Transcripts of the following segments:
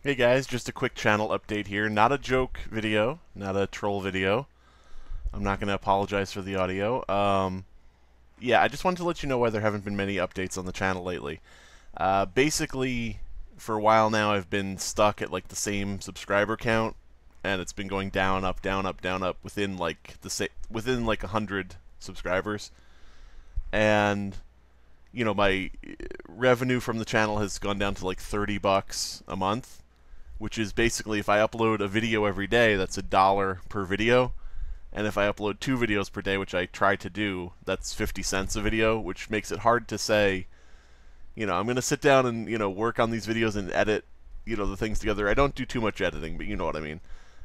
Hey guys, just a quick channel update here. Not a joke video, not a troll video. I'm not going to apologize for the audio. Yeah, I just wanted to let you know why there haven't been many updates on the channel lately. Basically, for a while now, I've been stuck at like the same subscriber count, and it's been going down, up, down, up, down, up within like within like 100 subscribers. And my revenue from the channel has gone down to like $30 a month, which is basically if I upload a video every day, that's $1 per video. And if I upload 2 videos per day, which I try to do, that's 50 cents a video, which makes it hard to say, I'm going to sit down and, work on these videos and edit, the things together. I don't do too much editing, but you know what I mean.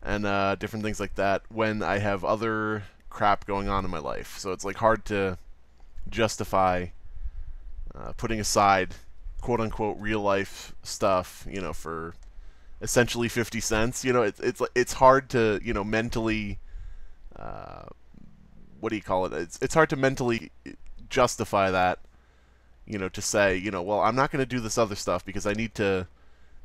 And different things like that when I have other crap going on in my life. So it's like hard to justify putting aside quote-unquote real life stuff, for essentially 50 cents. It's hard to mentally what do you call it? It's hard to mentally justify that. To say well, I'm not going to do this other stuff because I need to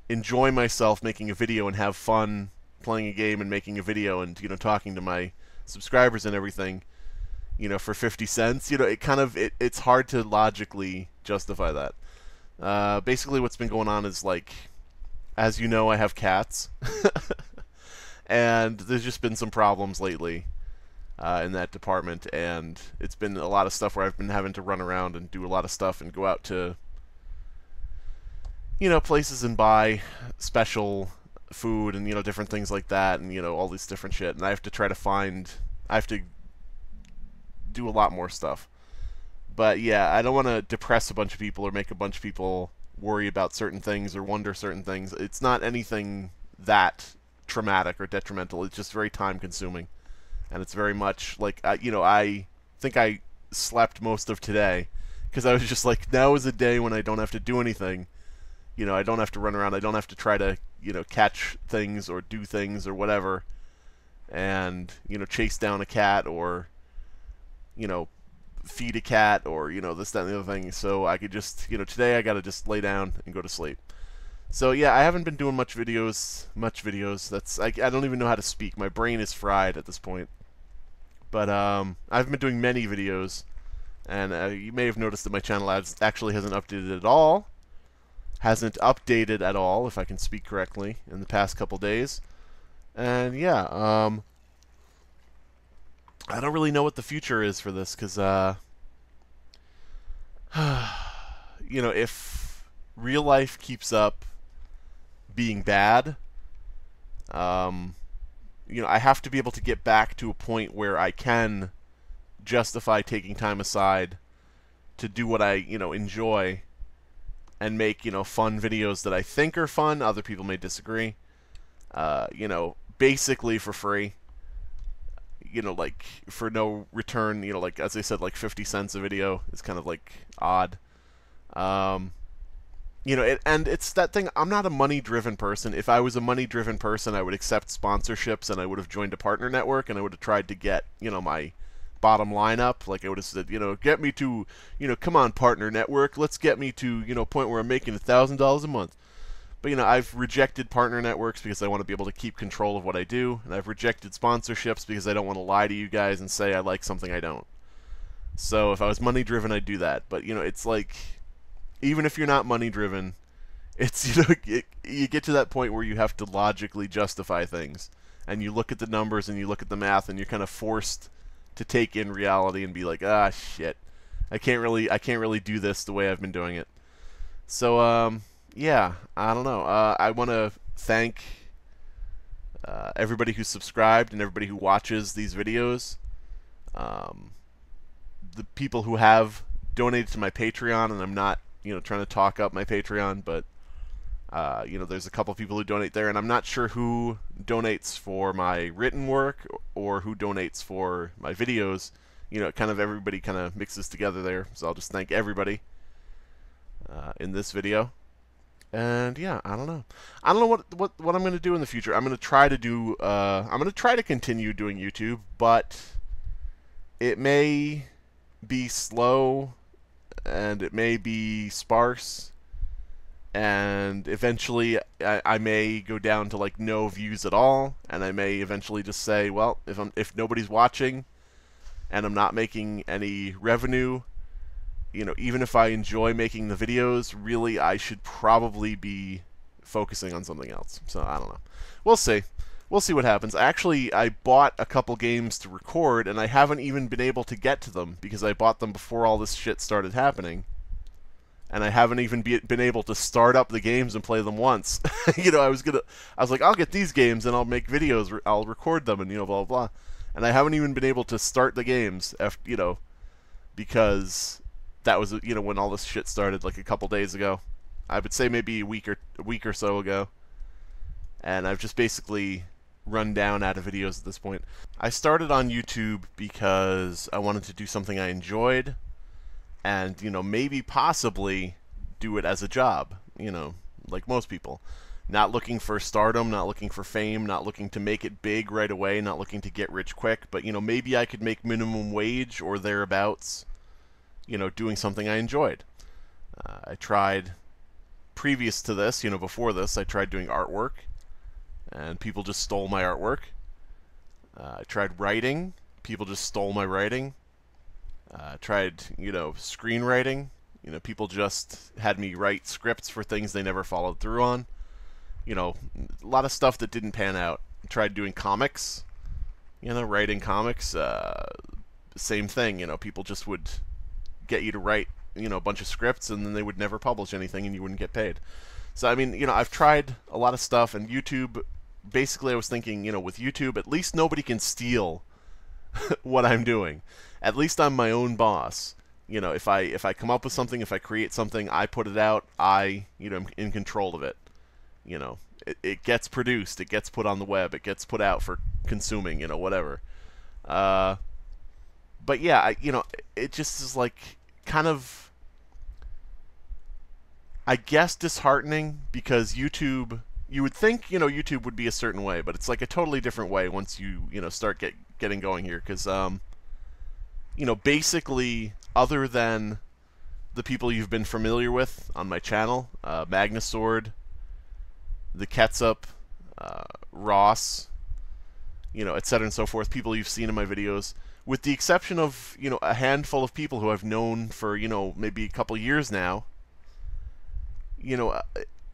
enjoy myself making a video and have fun playing a game and making a video and talking to my subscribers and everything. For 50 cents. It's hard to logically justify that. Basically, what's been going on is like, as you know, I have cats, and there's just been some problems lately in that department, and it's been a lot of stuff where I've been having to run around and do a lot of stuff and go out to, places and buy special food and, different things like that, and, all this different shit, and I have to do a lot more stuff. But yeah, I don't want to depress a bunch of people or make a bunch of people worry about certain things or wonder certain things. It's not anything that traumatic or detrimental. It's just very time consuming. And it's very much like, I think I slept most of today because I was just like, now is a day when I don't have to do anything. I don't have to run around. I don't have to try to, catch things or do things or whatever. And, chase down a cat or, feed a cat or, this, that, and the other thing. So I could just, today I got to just lay down and go to sleep. So yeah, I haven't been doing much videos. That's I don't even know how to speak. My brain is fried at this point. But I've been doing many videos, and you may have noticed that my channel actually hasn't updated at all. Hasn't updated at all, if I can speak correctly, in the past couple days. And yeah, I don't really know what the future is for this, because if real life keeps up being bad, I have to be able to get back to a point where I can justify taking time aside to do what I, enjoy and make, fun videos that I think are fun. Other people may disagree. Basically for free. Like for no return, like as I said, like 50 cents a video is kind of like odd. And it's that thing. I'm not a money-driven person. If I was a money-driven person, I would accept sponsorships and I would have joined a partner network and I would have tried to get, my bottom line up. Like I would have said, get me to, come on, partner network, let's get me to, a point where I'm making $1,000 a month. But, I've rejected partner networks because I want to be able to keep control of what I do, and I've rejected sponsorships because I don't want to lie to you guys and say I like something I don't. So if I was money-driven, I'd do that. But, it's like, even if you're not money-driven, it's, you get to that point where you have to logically justify things. And you look at the numbers and you look at the math and you're kind of forced to take in reality and be like, ah, shit. I can't really do this the way I've been doing it. So, yeah, I don't know. I want to thank everybody who's subscribed and everybody who watches these videos. The people who have donated to my Patreon, and I'm not, trying to talk up my Patreon, but there's a couple people who donate there, and I'm not sure who donates for my written work or who donates for my videos. Kind of everybody kind of mixes together there. So I'll just thank everybody in this video. And yeah, I don't know. I don't know what I'm going to do in the future. I'm going to try to do. I'm going to try to continue doing YouTube, but it may be slow and it may be sparse. and eventually I may go down to like no views at all, and I may eventually just say, well, if nobody's watching and I'm not making any revenue, even if I enjoy making the videos, really I should probably be focusing on something else. So I don't know. We'll see. We'll see what happens. Actually, I bought a couple games to record, and I haven't even been able to get to them because I bought them before all this shit started happening. And I haven't even been able to start up the games and play them once. I was like, I'll get these games and I'll make videos, I'll record them, and blah blah blah. And I haven't even been able to start the games, because that was when all this shit started, like a couple days ago. I would say maybe a week or so ago. And I've just basically run down out of videos at this point. I started on YouTube because I wanted to do something I enjoyed, and maybe possibly do it as a job, like most people. Not looking for stardom, not looking for fame, not looking to make it big right away, not looking to get rich quick, but maybe I could make minimum wage or thereabouts, doing something I enjoyed. I tried, previous to this, before this, I tried doing artwork, and people just stole my artwork. I tried writing, people just stole my writing. Tried, screenwriting. People just had me write scripts for things they never followed through on. A lot of stuff that didn't pan out. Tried doing comics. Writing comics. Same thing. People just would get you to write, a bunch of scripts, and then they would never publish anything, and you wouldn't get paid. So, I mean, I've tried a lot of stuff, and YouTube, basically I was thinking, with YouTube, at least nobody can steal what I'm doing. At least I'm my own boss. If I come up with something, if I create something, I put it out, I'm in control of it. It gets produced, it gets put on the web, it gets put out for consuming, whatever. But yeah, it just is like kind of, I guess, disheartening, because YouTube, you would think, YouTube would be a certain way, but it's like a totally different way once you, start getting going here, because, basically, other than the people you've been familiar with on my channel, Magnasword, the Ketchup, Ross, etc. and so forth, people you've seen in my videos, with the exception of, a handful of people who I've known for, maybe a couple years now,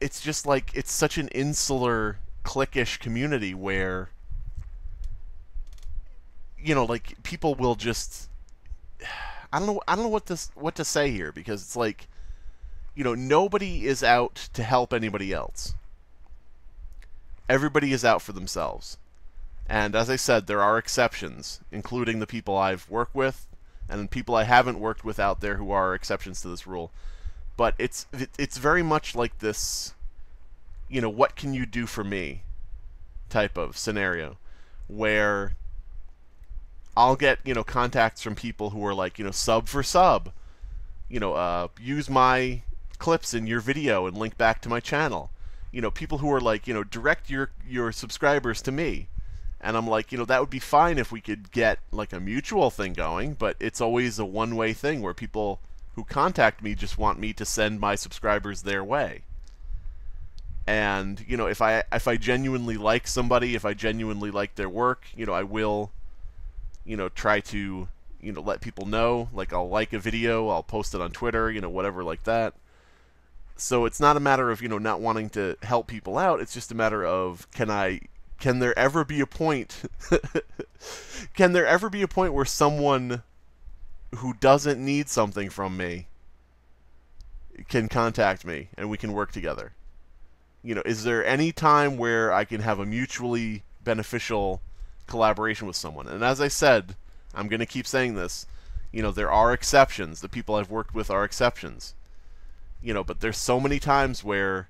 it's just like, it's such an insular, cliquish community where, like, people will just, I don't know what to say here, because it's like, nobody is out to help anybody else. Everybody is out for themselves. And as I said, there are exceptions, including the people I've worked with and people I haven't worked with out there who are exceptions to this rule. But it's very much like this, what can you do for me type of scenario, where I'll get, contacts from people who are like, sub for sub, use my clips in your video and link back to my channel. People who are like, direct your subscribers to me. And I'm like, that would be fine if we could get like a mutual thing going, but it's always a one-way thing where people who contact me just want me to send my subscribers their way. And, if I genuinely like somebody, if I genuinely like their work, I will, try to, let people know. Like, I'll like a video, I'll post it on Twitter, whatever like that. So it's not a matter of, not wanting to help people out. It's just a matter of, can there ever be a point, can there ever be a point where someone who doesn't need something from me can contact me and we can work together? Is there any time where I can have a mutually beneficial collaboration with someone? And as I said, I'm going to keep saying this, there are exceptions. The people I've worked with are exceptions. But there's so many times where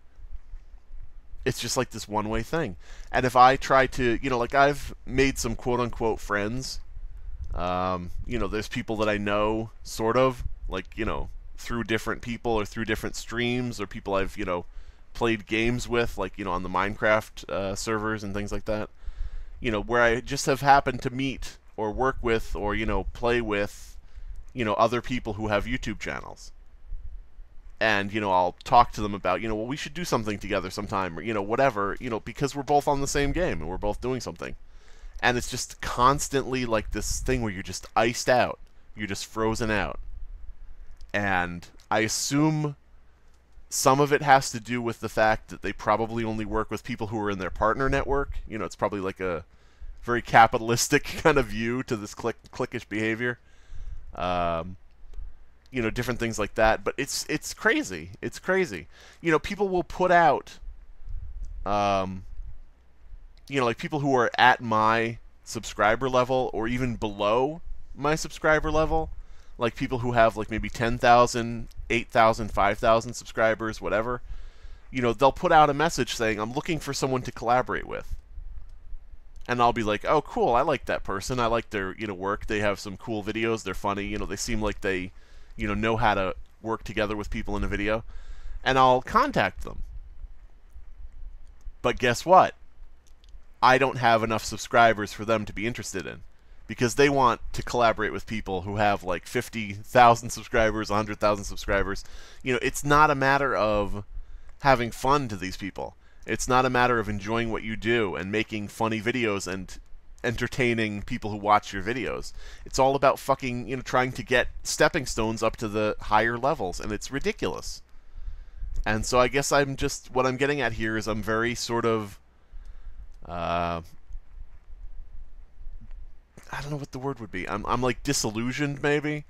it's just like this one-way thing. And if I try to, like, I've made some quote-unquote friends. There's people that I know, sort of, like, through different people or through different streams, or people I've, played games with, like, on the Minecraft servers and things like that. Where I just have happened to meet or work with or, play with, other people who have YouTube channels. and I'll talk to them about well, we should do something together sometime, or whatever, because we're both on the same game and we're both doing something. And it's just constantly like this thing where you're just iced out, you're just frozen out. And I assume some of it has to do with the fact that they probably only work with people who are in their partner network. It's probably like a very capitalistic kind of view to this cliquish behavior. Different things like that. But it's crazy. It's crazy. People will put out, like people who are at my subscriber level or even below my subscriber level, like people who have like maybe 10,000, 8,000, 5,000 subscribers, whatever, they'll put out a message saying, I'm looking for someone to collaborate with. And I'll be like, oh, cool, I like that person. I like their work. They have some cool videos. They're funny. They seem like they know how to work together with people in a video. And I'll contact them. But guess what? I don't have enough subscribers for them to be interested in, because they want to collaborate with people who have like 50,000 subscribers, 100,000 subscribers. It's not a matter of having fun to these people. It's not a matter of enjoying what you do and making funny videos and entertaining people who watch your videos. It's all about fucking, trying to get stepping stones up to the higher levels, and it's ridiculous. And so I guess what I'm getting at here is I'm very sort of, I don't know what the word would be. I'm like disillusioned, maybe.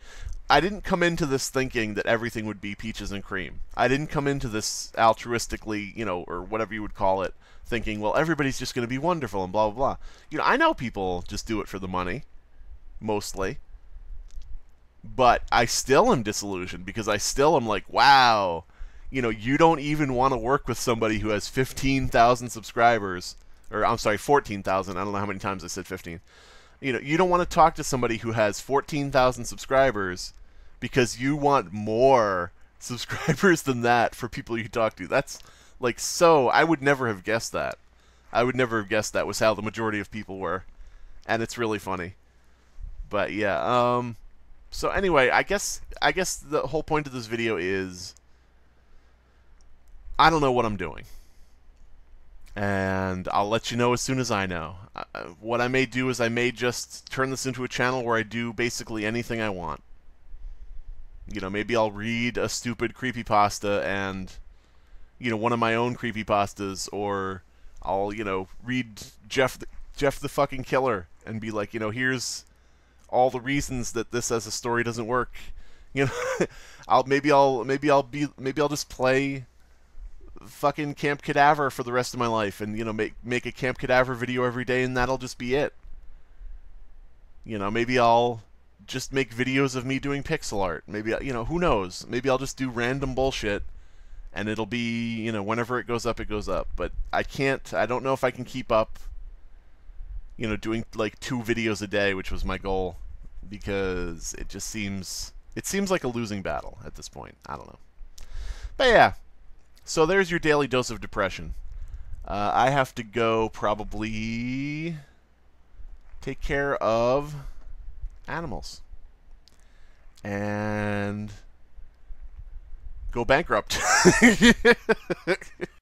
I didn't come into this thinking that everything would be peaches and cream. I didn't come into this altruistically, or whatever you would call it, thinking, well, everybody's just going to be wonderful and blah, blah, blah. I know people just do it for the money, mostly. But I still am disillusioned, because I still am like, wow, you don't even want to work with somebody who has 15,000 subscribers. Or, I'm sorry, 14,000. I don't know how many times I said 15. You don't want to talk to somebody who has 14,000 subscribers because you want more subscribers than that for people you talk to. That's like I would never have guessed that. I would never have guessed that was how the majority of people were. And it's really funny. But yeah, so anyway, I guess the whole point of this video is I don't know what I'm doing. And I'll let you know as soon as I know. What I may do is I may just turn this into a channel where I do basically anything I want. Maybe I'll read a stupid creepypasta and, one of my own creepypastas, or I'll, read Jeff the fucking Killer and be like, here's all the reasons that this as a story doesn't work. Maybe I'll just play fucking Camp Cadaver for the rest of my life, and make a Camp Cadaver video every day, and that'll just be it. Maybe I'll just make videos of me doing pixel art. Maybe who knows? Maybe I'll just do random bullshit, and it'll be whenever it goes up, it goes up. But I don't know if I can keep up doing like 2 videos a day, which was my goal, because it seems like a losing battle at this point. I don't know. But yeah. So there's your daily dose of depression. I have to go probably take care of animals and go bankrupt.